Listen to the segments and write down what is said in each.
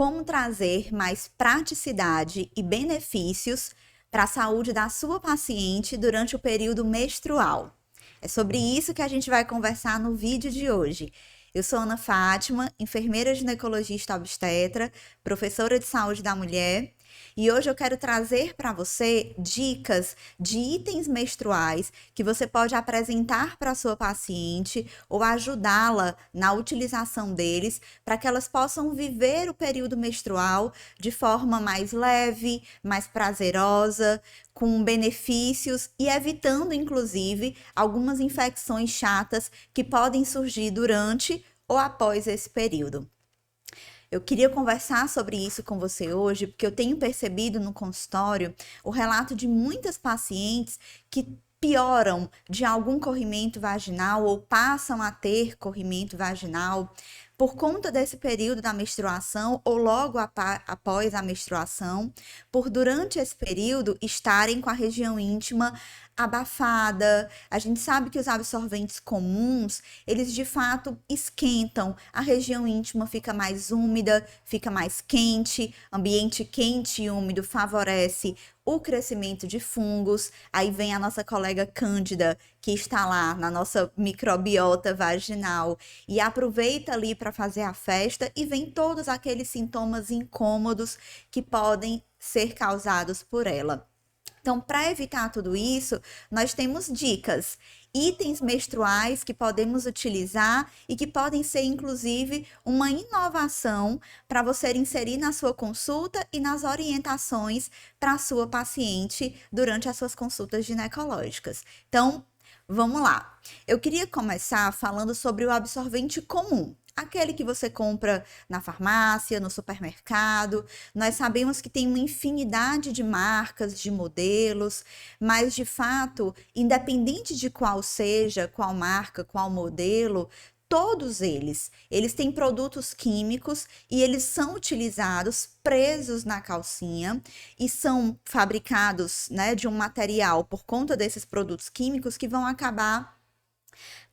como trazer mais praticidade e benefícios para a saúde da sua paciente durante o período menstrual. É sobre isso que a gente vai conversar no vídeo de hoje. Eu sou Ana Fátima, enfermeira ginecologista obstetra, professora de saúde da mulher, e hoje eu quero trazer para você dicas de itens menstruais que você pode apresentar para a sua paciente ou ajudá-la na utilização deles para que elas possam viver o período menstrual de forma mais leve, mais prazerosa, com benefícios e evitando, inclusive, algumas infecções chatas que podem surgir durante ou após esse período. Eu queria conversar sobre isso com você hoje, porque eu tenho percebido no consultório o relato de muitas pacientes que pioram de algum corrimento vaginal ou passam a ter corrimento vaginal por conta desse período da menstruação ou logo após a menstruação, por durante esse período estarem com a região íntima abafada. A gente sabe que os absorventes comuns, eles de fato esquentam, a região íntima fica mais úmida, fica mais quente, ambiente quente e úmido favorece o crescimento de fungos. Aí vem a nossa colega Cândida, que está lá na nossa microbiota vaginal e aproveita ali para fazer a festa e vem todos aqueles sintomas incômodos que podem ser causados por ela. Então, para evitar tudo isso, nós temos dicas, itens menstruais que podemos utilizar e que podem ser, inclusive, uma inovação para você inserir na sua consulta e nas orientações para a sua paciente durante as suas consultas ginecológicas. Então, vamos lá. Eu queria começar falando sobre o absorvente comum. Aquele que você compra na farmácia, no supermercado. Nós sabemos que tem uma infinidade de marcas, de modelos, mas de fato, independente de qual seja, qual marca, qual modelo, todos eles têm produtos químicos e eles são utilizados presos na calcinha e são fabricados, né, de um material por conta desses produtos químicos que vão acabar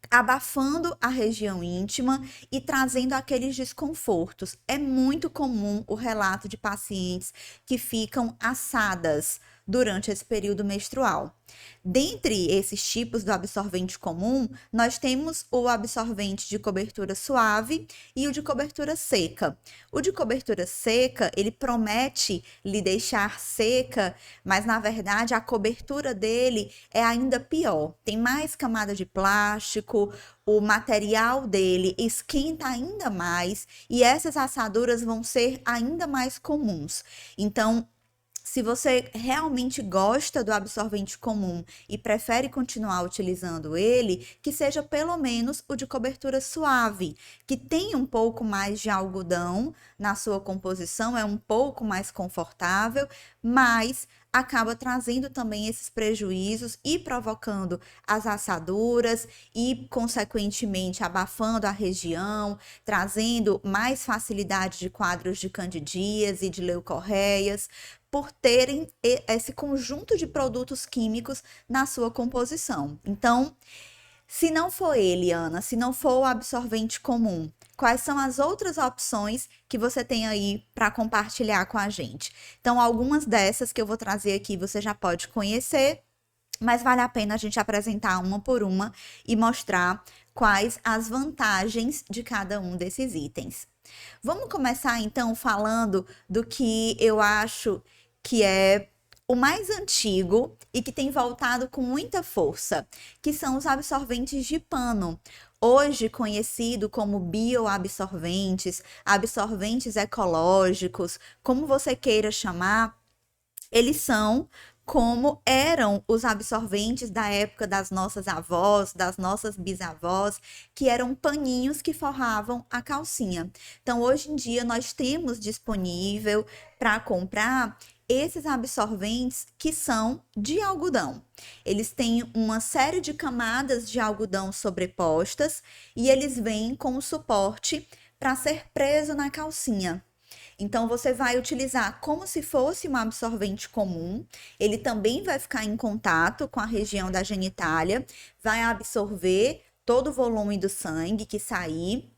abafando a região íntima e trazendo aqueles desconfortos. É muito comum o relato de pacientes que ficam assadas durante esse período menstrual. Dentre esses tipos do absorvente comum, nós temos o absorvente de cobertura suave e o de cobertura seca. O de cobertura seca, ele promete lhe deixar seca, mas na verdade a cobertura dele é ainda pior. Tem mais camada de plástico, o material dele esquenta ainda mais e essas assaduras vão ser ainda mais comuns. Então, se você realmente gosta do absorvente comum e prefere continuar utilizando ele, que seja pelo menos o de cobertura suave, que tem um pouco mais de algodão na sua composição, é um pouco mais confortável, mas acaba trazendo também esses prejuízos e provocando as assaduras e, consequentemente, abafando a região, trazendo mais facilidade de quadros de candidíase e de leucorreias, por terem esse conjunto de produtos químicos na sua composição. Então, se não for ele, Ana, se não for o absorvente comum, quais são as outras opções que você tem aí para compartilhar com a gente? Então, algumas dessas que eu vou trazer aqui você já pode conhecer, mas vale a pena a gente apresentar uma por uma e mostrar quais as vantagens de cada um desses itens. Vamos começar então falando do que eu acho que é o mais antigo e que tem voltado com muita força, que são os absorventes de pano. Hoje conhecido como bioabsorventes, absorventes ecológicos, como você queira chamar, eles são como eram os absorventes da época das nossas avós, das nossas bisavós, que eram paninhos que forravam a calcinha. Então, hoje em dia, nós temos disponível para comprar esses absorventes que são de algodão. Eles têm uma série de camadas de algodão sobrepostas e eles vêm com o suporte para ser preso na calcinha. Então, você vai utilizar como se fosse um absorvente comum. Ele também vai ficar em contato com a região da genitália, vai absorver todo o volume do sangue que sair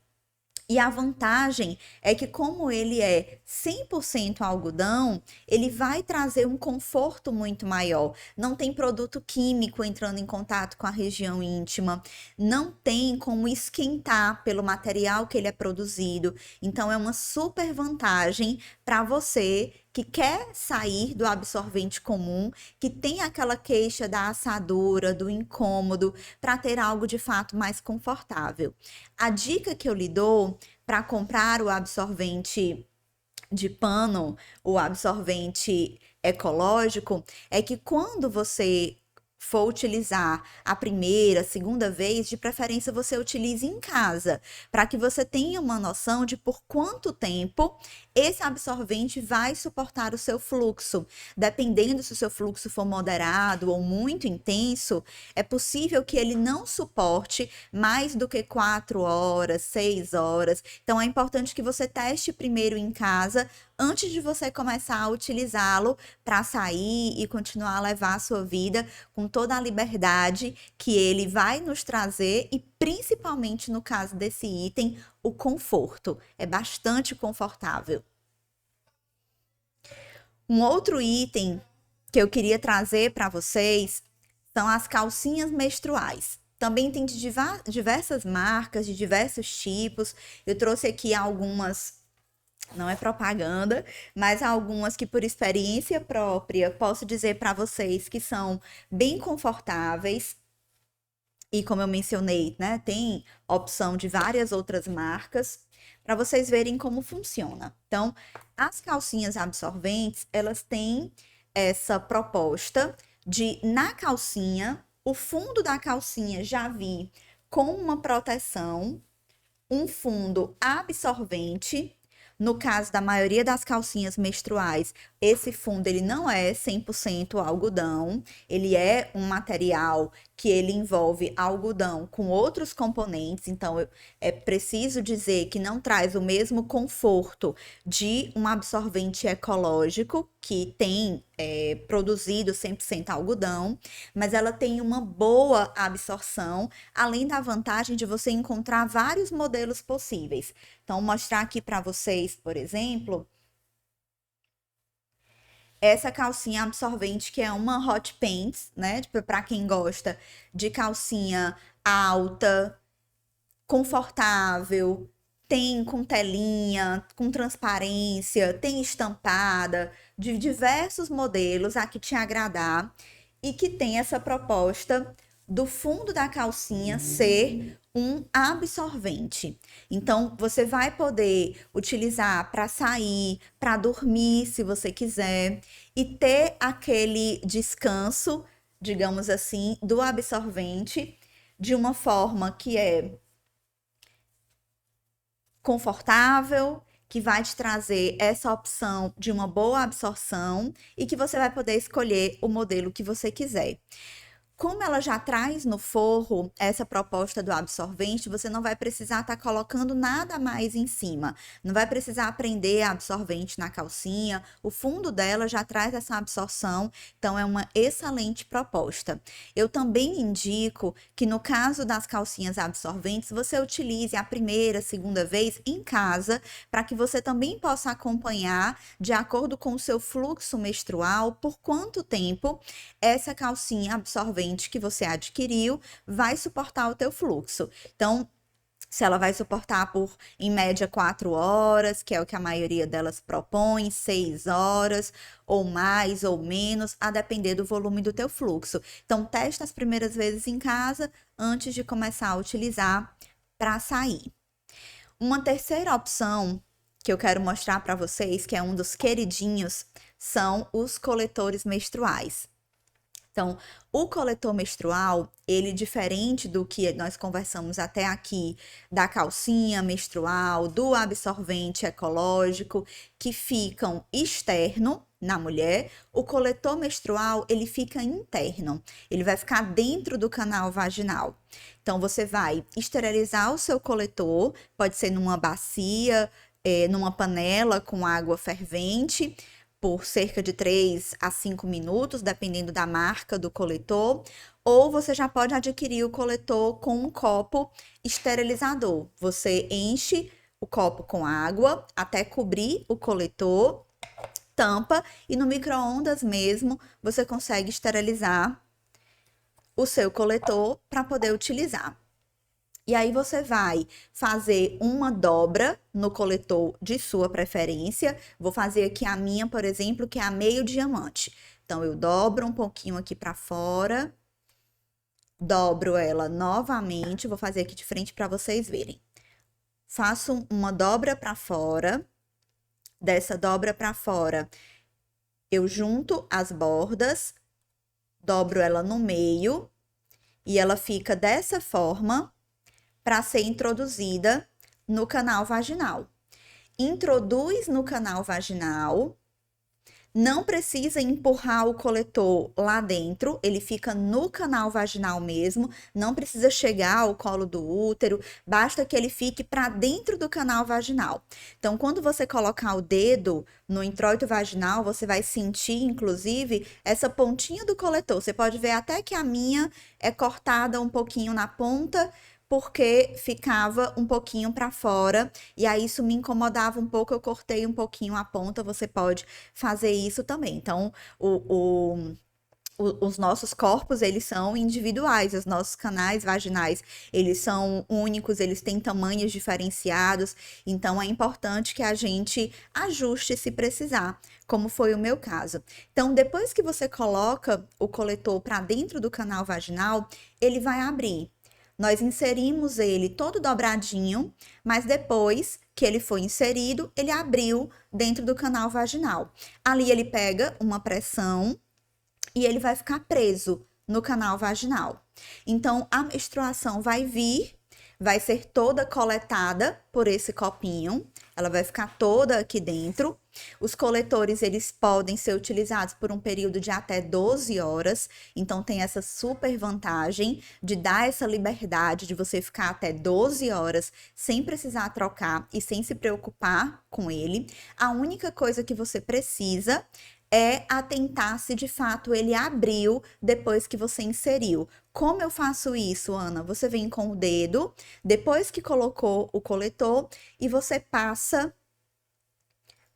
E a vantagem é que, como ele é 100% algodão, ele vai trazer um conforto muito maior. Não tem produto químico entrando em contato com a região íntima, não tem como esquentar pelo material que ele é produzido. Então, é uma super vantagem para você que quer sair do absorvente comum, que tem aquela queixa da assadura, do incômodo, para ter algo de fato mais confortável. A dica que eu lhe dou para comprar o absorvente de pano, o absorvente ecológico, é que quando você for utilizar a primeira, segunda vez, de preferência você utilize em casa, para que você tenha uma noção de por quanto tempo esse absorvente vai suportar o seu fluxo. Dependendo se o seu fluxo for moderado ou muito intenso, é possível que ele não suporte mais do que 4 horas, 6 horas. Então é importante que você teste primeiro em casa antes de você começar a utilizá-lo para sair e continuar a levar a sua vida com toda a liberdade que ele vai nos trazer e principalmente no caso desse item, o conforto. É bastante confortável. Um outro item que eu queria trazer para vocês são as calcinhas menstruais. Também tem de diversas marcas, de diversos tipos. Eu trouxe aqui algumas, não é propaganda, mas algumas que por experiência própria posso dizer para vocês que são bem confortáveis. E como eu mencionei, né, tem opção de várias outras marcas para vocês verem como funciona. Então, as calcinhas absorventes, elas têm essa proposta de na calcinha, o fundo da calcinha já vir com uma proteção, um fundo absorvente. No caso da maioria das calcinhas menstruais, esse fundo ele não é 100% algodão, ele é um material que ele envolve algodão com outros componentes, então é preciso dizer que não traz o mesmo conforto de um absorvente ecológico que tem produzido 100% algodão, mas ela tem uma boa absorção, além da vantagem de você encontrar vários modelos possíveis. Então, mostrar aqui para vocês, por exemplo, essa calcinha absorvente que é uma hot pants, né? Tipo, para quem gosta de calcinha alta, confortável, tem com telinha, com transparência, tem estampada, de diversos modelos a que te agradar e que tem essa proposta do fundo da calcinha ser um absorvente. Então, você vai poder utilizar para sair, para dormir, se você quiser, e ter aquele descanso, digamos assim, do absorvente de uma forma que é confortável, que vai te trazer essa opção de uma boa absorção e que você vai poder escolher o modelo que você quiser. Como ela já traz no forro essa proposta do absorvente, você não vai precisar estar colocando nada mais em cima. Não vai precisar prender absorvente na calcinha. O fundo dela já traz essa absorção, então é uma excelente proposta. Eu também indico que no caso das calcinhas absorventes, você utilize a primeira, segunda vez em casa, para que você também possa acompanhar, de acordo com o seu fluxo menstrual, por quanto tempo essa calcinha absorvente que você adquiriu vai suportar o teu fluxo. Então, se ela vai suportar por, em média, 4 horas, que é o que a maioria delas propõe, 6 horas, ou mais ou menos, a depender do volume do teu fluxo. Então, testa as primeiras vezes em casa, antes de começar a utilizar para sair. Uma terceira opção que eu quero mostrar para vocês, que é um dos queridinhos, são os coletores menstruais. Então, o coletor menstrual, ele diferente do que nós conversamos até aqui, da calcinha menstrual, do absorvente ecológico, que ficam externo na mulher, o coletor menstrual, ele fica interno. Ele vai ficar dentro do canal vaginal. Então, você vai esterilizar o seu coletor, pode ser numa bacia, numa panela com água fervente, por cerca de 3 a 5 minutos, dependendo da marca do coletor, ou você já pode adquirir o coletor com um copo esterilizador. Você enche o copo com água até cobrir o coletor, tampa e no micro-ondas mesmo você consegue esterilizar o seu coletor para poder utilizar. E aí você vai fazer uma dobra no coletor de sua preferência. Vou fazer aqui a minha, por exemplo, que é a meio diamante. Então eu dobro um pouquinho aqui para fora, dobro ela novamente, vou fazer aqui de frente para vocês verem. Faço uma dobra para fora. Dessa dobra para fora, eu junto as bordas, dobro ela no meio e ela fica dessa forma para ser introduzida no canal vaginal. Introduz no canal vaginal, não precisa empurrar o coletor lá dentro, ele fica no canal vaginal mesmo, não precisa chegar ao colo do útero, basta que ele fique para dentro do canal vaginal. Então, quando você colocar o dedo no introito vaginal, você vai sentir, inclusive, essa pontinha do coletor. Você pode ver até que a minha é cortada um pouquinho na ponta, porque ficava um pouquinho para fora, e aí isso me incomodava um pouco, eu cortei um pouquinho a ponta, você pode fazer isso também. Então, os nossos corpos, eles são individuais, os nossos canais vaginais, eles são únicos, eles têm tamanhos diferenciados, então é importante que a gente ajuste se precisar, como foi o meu caso. Então, depois que você coloca o coletor para dentro do canal vaginal, ele vai abrir. Nós inserimos ele todo dobradinho, mas depois que ele foi inserido, ele abriu dentro do canal vaginal. Ali ele pega uma pressão e ele vai ficar preso no canal vaginal. Então, a menstruação vai vir, vai ser toda coletada por esse copinho, ela vai ficar toda aqui dentro. Os coletores, eles podem ser utilizados por um período de até 12 horas, então tem essa super vantagem de dar essa liberdade de você ficar até 12 horas sem precisar trocar e sem se preocupar com ele. A única coisa que você precisa é atentar se de fato ele abriu depois que você inseriu. Como eu faço isso, Ana? Você vem com o dedo, depois que colocou o coletor, e você passa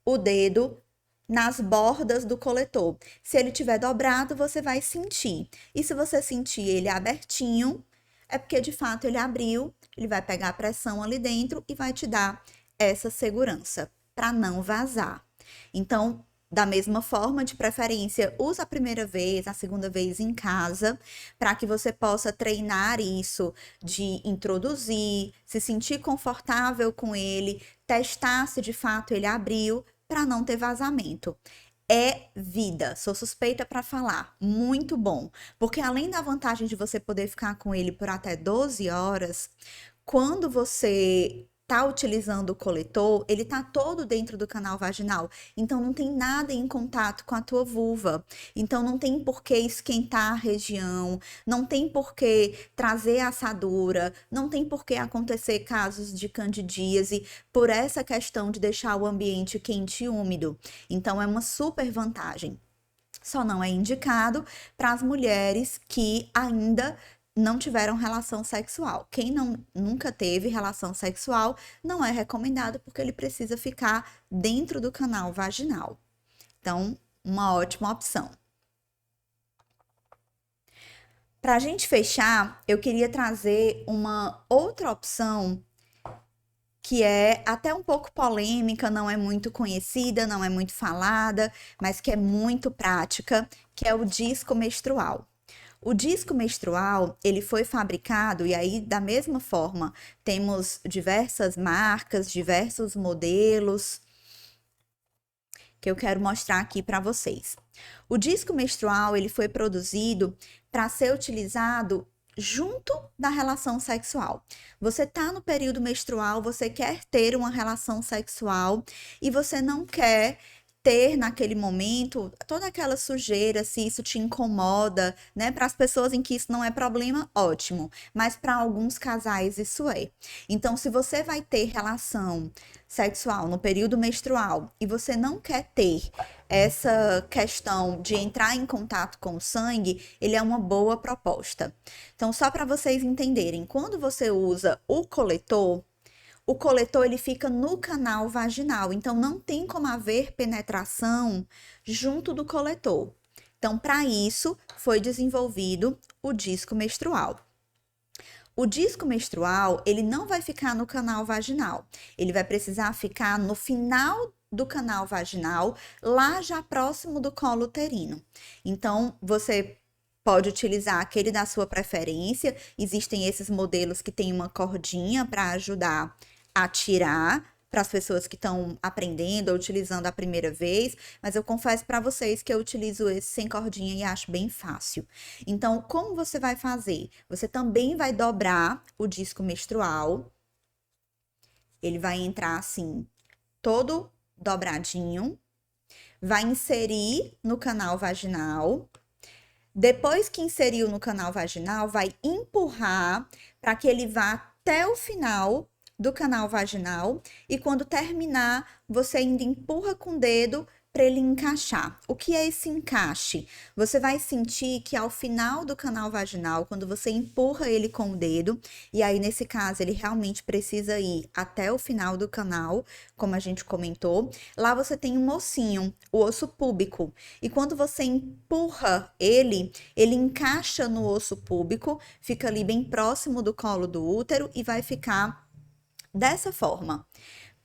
o dedo nas bordas do coletor. Se ele tiver dobrado, você vai sentir. E se você sentir ele abertinho, é porque de fato ele abriu, ele vai pegar a pressão ali dentro e vai te dar essa segurança para não vazar. Então, da mesma forma, de preferência, usa a primeira vez, a segunda vez em casa, para que você possa treinar isso de introduzir, se sentir confortável com ele, testar se de fato ele abriu, para não ter vazamento. É vida, sou suspeita para falar, muito bom, porque além da vantagem de você poder ficar com ele por até 12 horas, quando você tá utilizando o coletor, ele tá todo dentro do canal vaginal, então não tem nada em contato com a tua vulva, então não tem por que esquentar a região, não tem por que trazer assadura, não tem por que acontecer casos de candidíase por essa questão de deixar o ambiente quente e úmido, então é uma super vantagem. Só não é indicado para as mulheres que ainda não tiveram relação sexual. Quem nunca teve relação sexual, não é recomendado porque ele precisa ficar dentro do canal vaginal. Então, uma ótima opção. Para a gente fechar, eu queria trazer uma outra opção que é até um pouco polêmica, não é muito conhecida, não é muito falada, mas que é muito prática, que é o disco menstrual. O disco menstrual, ele foi fabricado, e aí da mesma forma, temos diversas marcas, diversos modelos, que eu quero mostrar aqui para vocês. O disco menstrual, ele foi produzido para ser utilizado junto da relação sexual. Você tá no período menstrual, você quer ter uma relação sexual e você não quer ter naquele momento toda aquela sujeira, se isso te incomoda, né? Para as pessoas em que isso não é problema, ótimo. Mas para alguns casais isso é. Então, se você vai ter relação sexual no período menstrual e você não quer ter essa questão de entrar em contato com o sangue, ele é uma boa proposta. Então, só para vocês entenderem, quando você usa o coletor, o coletor ele fica no canal vaginal, então não tem como haver penetração junto do coletor. Então, para isso, foi desenvolvido o disco menstrual. O disco menstrual, ele não vai ficar no canal vaginal, ele vai precisar ficar no final do canal vaginal, lá já próximo do colo uterino. Então, você pode utilizar aquele da sua preferência. Existem esses modelos que tem uma cordinha para ajudar a tirar para as pessoas que estão aprendendo ou utilizando a primeira vez, mas eu confesso para vocês que eu utilizo esse sem cordinha e acho bem fácil. Então, como você vai fazer? Você também vai dobrar o disco menstrual. Ele vai entrar assim, todo dobradinho. Vai inserir no canal vaginal. Depois que inseriu no canal vaginal, vai empurrar para que ele vá até o final do canal vaginal e quando terminar, você ainda empurra com o dedo para ele encaixar. O que é esse encaixe? Você vai sentir que ao final do canal vaginal, quando você empurra ele com o dedo, e aí nesse caso ele realmente precisa ir até o final do canal, como a gente comentou, lá você tem um ossinho, o osso púbico, e quando você empurra ele, ele encaixa no osso púbico, fica ali bem próximo do colo do útero e vai ficar dessa forma,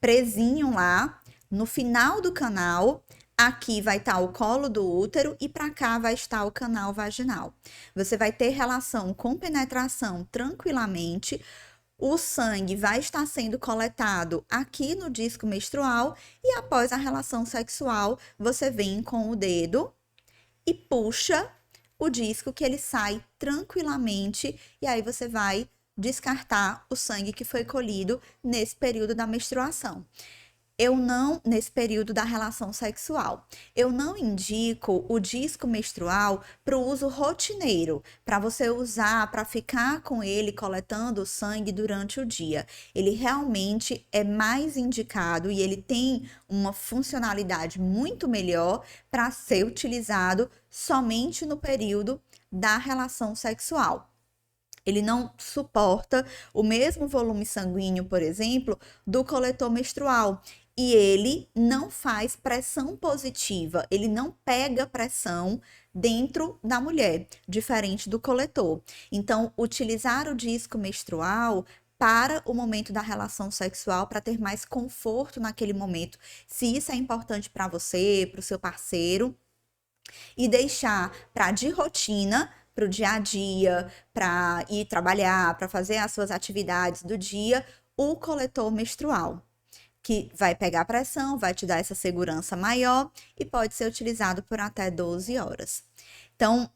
presinho lá no final do canal. Aqui vai estar o colo do útero e para cá vai estar o canal vaginal. Você vai ter relação com penetração tranquilamente. O sangue vai estar sendo coletado aqui no disco menstrual e após a relação sexual, você vem com o dedo e puxa o disco que ele sai tranquilamente e aí você vai descartar o sangue que foi colhido nesse período da menstruação. Nesse período da relação sexual, eu não indico o disco menstrual para o uso rotineiro, para você usar, para ficar com ele coletando o sangue durante o dia. Ele realmente é mais indicado e ele tem uma funcionalidade muito melhor para ser utilizado somente no período da relação sexual. Ele não suporta o mesmo volume sanguíneo, por exemplo, do coletor menstrual. E ele não faz pressão positiva, ele não pega pressão dentro da mulher, diferente do coletor. Então, utilizar o disco menstrual para o momento da relação sexual, para ter mais conforto naquele momento, se isso é importante para você, para o seu parceiro, e deixar para de rotina, para o dia a dia, para ir trabalhar, para fazer as suas atividades do dia, o coletor menstrual, que vai pegar pressão, vai te dar essa segurança maior e pode ser utilizado por até 12 horas. Então,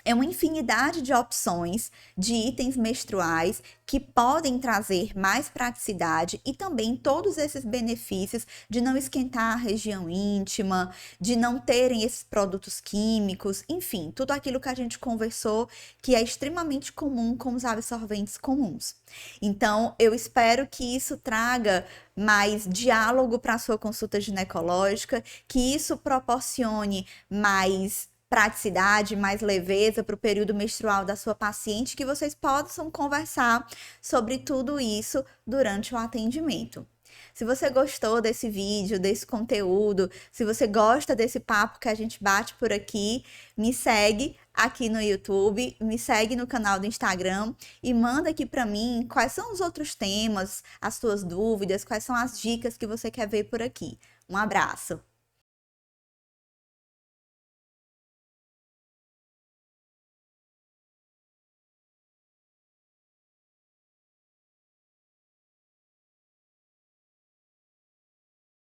é uma infinidade de opções de itens menstruais que podem trazer mais praticidade e também todos esses benefícios de não esquentar a região íntima, de não terem esses produtos químicos, enfim, tudo aquilo que a gente conversou que é extremamente comum com os absorventes comuns. Então, eu espero que isso traga mais diálogo para a sua consulta ginecológica, que isso proporcione mais praticidade, mais leveza para o período menstrual da sua paciente, que vocês possam conversar sobre tudo isso durante o atendimento. Se você gostou desse vídeo, desse conteúdo, se você gosta desse papo que a gente bate por aqui, me segue aqui no YouTube, me segue no canal do Instagram e manda aqui para mim quais são os outros temas, as suas dúvidas, quais são as dicas que você quer ver por aqui. Um abraço!